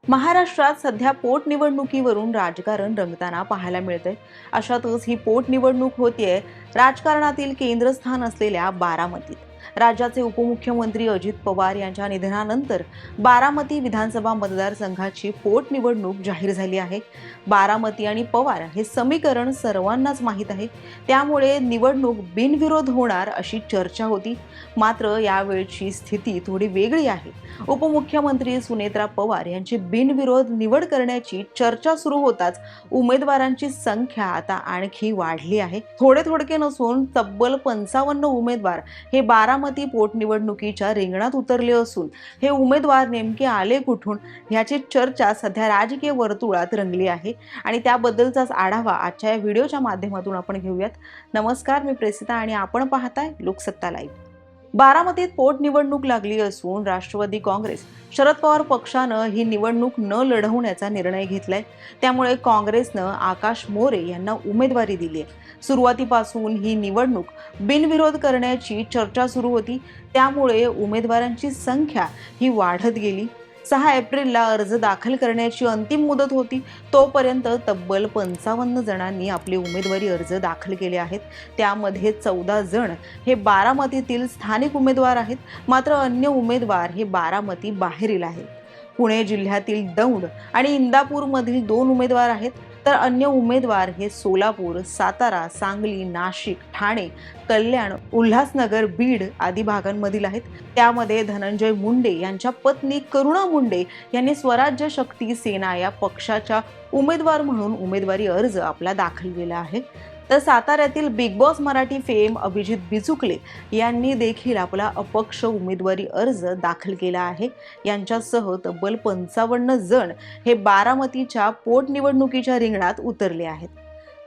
महाराष्ट्रात सध्या पोटनिवडणुकीवरून राजकारण रंगताना पाहायला मिळतंय। अशातच ही पोटनिवडणूक होतीये राजकारणातील केंद्रस्थान असलेल्या बारामतीत। राज्याचे उपमुख्यमंत्री अजित पवार यांच्या निधनानंतर बारामती विधानसभा मतदारसंघाची पोटनिवडणूक जाहीर झाली आहे। बारामती आणि पवार हे समीकरण सर्वांनाच माहीत आहे, त्यामुळे निवडणूक बिनविरोध होणार अशी चर्चा होती। मात्र यावेळची स्थिती थोडी वेगळी आहे। उपमुख्यमंत्री सुनेत्रा पवार यांची बिनविरोध निवड करण्याची चर्चा सुरू होताच उमेदवारांची संख्या आता आणखी वाढली आहे। थोडके नसून तब्बल 55 उमेदवार हे बारामती पोटनिवडणुकीच्या रिंगणात उतरले असून हे उमेदवार नेमके आले कुठून याची चर्चा सध्या राजकीय वर्तुळात रंगली आहे आणि त्याबद्दलचाच आढावा आजच्या या व्हिडिओच्या माध्यमातून आपण घेऊयात। नमस्कार, मी प्रेसिता आणि आपण पाहताय लोकसत्ता लाईव्ह। बारामतीत पोटनिवडणूक लागली असून राष्ट्रवादी काँग्रेस शरद पवार पक्षानं ही निवडणूक न लढवण्याचा निर्णय घेतलाय। त्यामुळे काँग्रेसनं आकाश मोरे यांना उमेदवारी दिली आहे। सुरुवातीपासून ही निवडणूक बिनविरोध करण्याची चर्चा सुरू होती, त्यामुळे उमेदवारांची संख्या ही वाढत गेली। 6 एप्रिलला अर्ज दाखल करण्याची अंतिम मुदत होती, तोपर्यंत तब्बल 55 जणांनी आपले उमेदवारी अर्ज दाखल केले आहेत। त्यामध्ये 14 जण हे बारामतीतील स्थानिक उमेदवार आहेत, मात्र अन्य उमेदवार हे बारामती बाहेरील आहेत। पुणे जिल्ह्यातील दौंड आणि इंदापूरमधील 2 उमेदवार आहेत, तर अन्य उमेदवार हे सोलापूर, सातारा, सांगली, नाशिक, ठाणे, कल्याण, उल्हासनगर, बीड आदी भागांमधील आहेत। त्यामध्ये धनंजय मुंडे यांच्या पत्नी करुणा मुंडे यांनी स्वराज्य शक्ती सेना या पक्षाच्या उमेदवार म्हणून उमेदवारी अर्ज आपला दाखल केला आहे। तर साताऱ्यातील big boss Marathi fame Abhijit Bichukale यांनी देखील आपला अपक्ष उमेदवारी अर्ज दाखल केला आहे। यांच्यासह तब्बल 55 जण हे बारामतीच्या पोटनिवडणुकीच्या रिंगणात उतरले आहेत।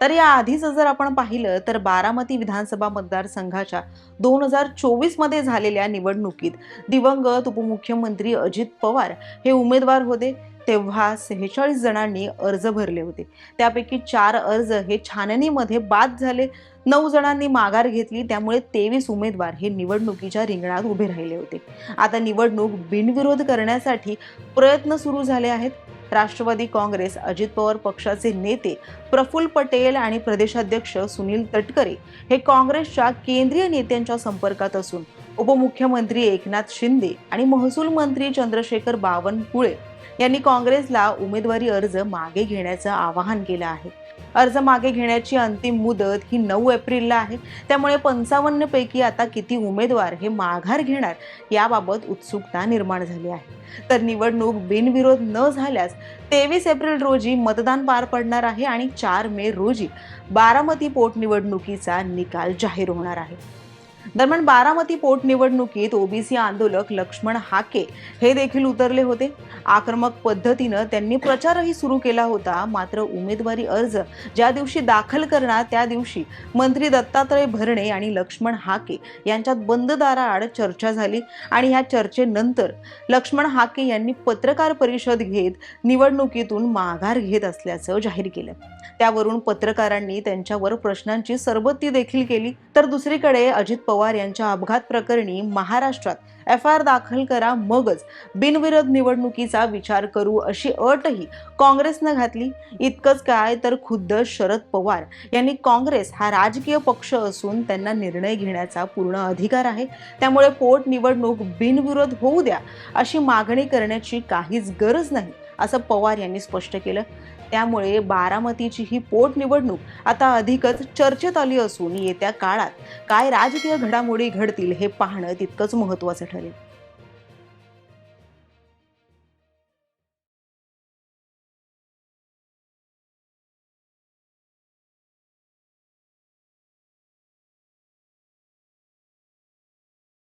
तर या आधीच जर आपण पाहिलं तर बारामती विधानसभा मतदारसंघाच्या 2024 मध्ये झालेल्या निवडणुकीत दिवंगत उपमुख्यमंत्री अजित पवार हे उमेदवार होते। तेव्हा 46 जणांनी अर्ज भरले होते, त्यापैकी 4 अर्ज हे छाननीमध्ये बाद झाले, 9 जणांनी माघार घेतली, त्यामुळे 23 उमेदवार हे निवडणुकीच्या रिंगणात उभे राहिले होते। आता निवडणूक बिनविरोध करण्यासाठी प्रयत्न सुरू झाले आहेत। राष्ट्रवादी काँग्रेस अजित पवार पक्षाचे नेते प्रफुल्ल पटेल आणि प्रदेशाध्यक्ष सुनील तटकरे हे काँग्रेसच्या केंद्रीय नेत्यांच्या संपर्कात असून उपमुख्यमंत्री एकनाथ शिंदे आणि महसूल मंत्री चंद्रशेखर बावनकुळे यांनी काँग्रेसला उमेदवारी अर्ज मागे घेण्याचं आवाहन केलं आहे। अर्ज मागे घेण्याची अंतिम मुदत ही 9 एप्रिलला आहे, त्यामुळे 55 पैकी आता किती उमेदवार हे माघार घेणार याबाबत उत्सुकता निर्माण झाली आहे। तर निवडणूक बिनविरोध न झाल्यास 23 एप्रिल रोजी मतदान पार पडणार आहे आणि 4 मे रोजी बारामती पोटनिवडणुकीचा निकाल जाहीर होणार आहे। दरम्यान बारामती पोटनिवडणुकीत ओबीसी आंदोलक लक्ष्मण हाके हे देखील उतरले होते। आक्रमक पद्धतीनं त्यांनी प्रचारही सुरू केला होता। मात्र उमेदवारी अर्ज ज्या दिवशी दाखल करणार त्या दिवशी मंत्री दत्तात्रय भरणे आणि लक्ष्मण हाके यांच्यात बंद दाराआड चर्चा झाली आणि या चर्चेनंतर लक्ष्मण हाके यांनी पत्रकार परिषद घेत निवडणुकीतून माघार घेत असल्याचं जाहीर केलं। त्यावरून पत्रकारांनी त्यांच्यावर प्रश्नांची सरबत्ती देखील केली। तर दुसरीकडे अजित पवार यांच्या अपघात प्रकरणी महाराष्ट्रात FIR दाखल करा, मगच बिनविरोध निवडणुकीचा विचार करू अशी अटही काँग्रेसनं घातली। इतकंच काय तर खुद्द शरद पवार यांनी काँग्रेस हा राजकीय पक्ष असून त्यांना निर्णय घेण्याचा पूर्ण अधिकार आहे, त्यामुळे पोटनिवडणूक बिनविरोध होऊ द्या अशी मागणी करण्याची काहीच गरज नाही असं पवार यांनी स्पष्ट केलं। त्यामुळे बारामतीची ही पोटनिवडणूक आता अधिकच चर्चेत आली असून येत्या काळात काय राजकीय घडामोडी घडतील हे पाहणं तितकंच महत्त्वाचं ठरेल।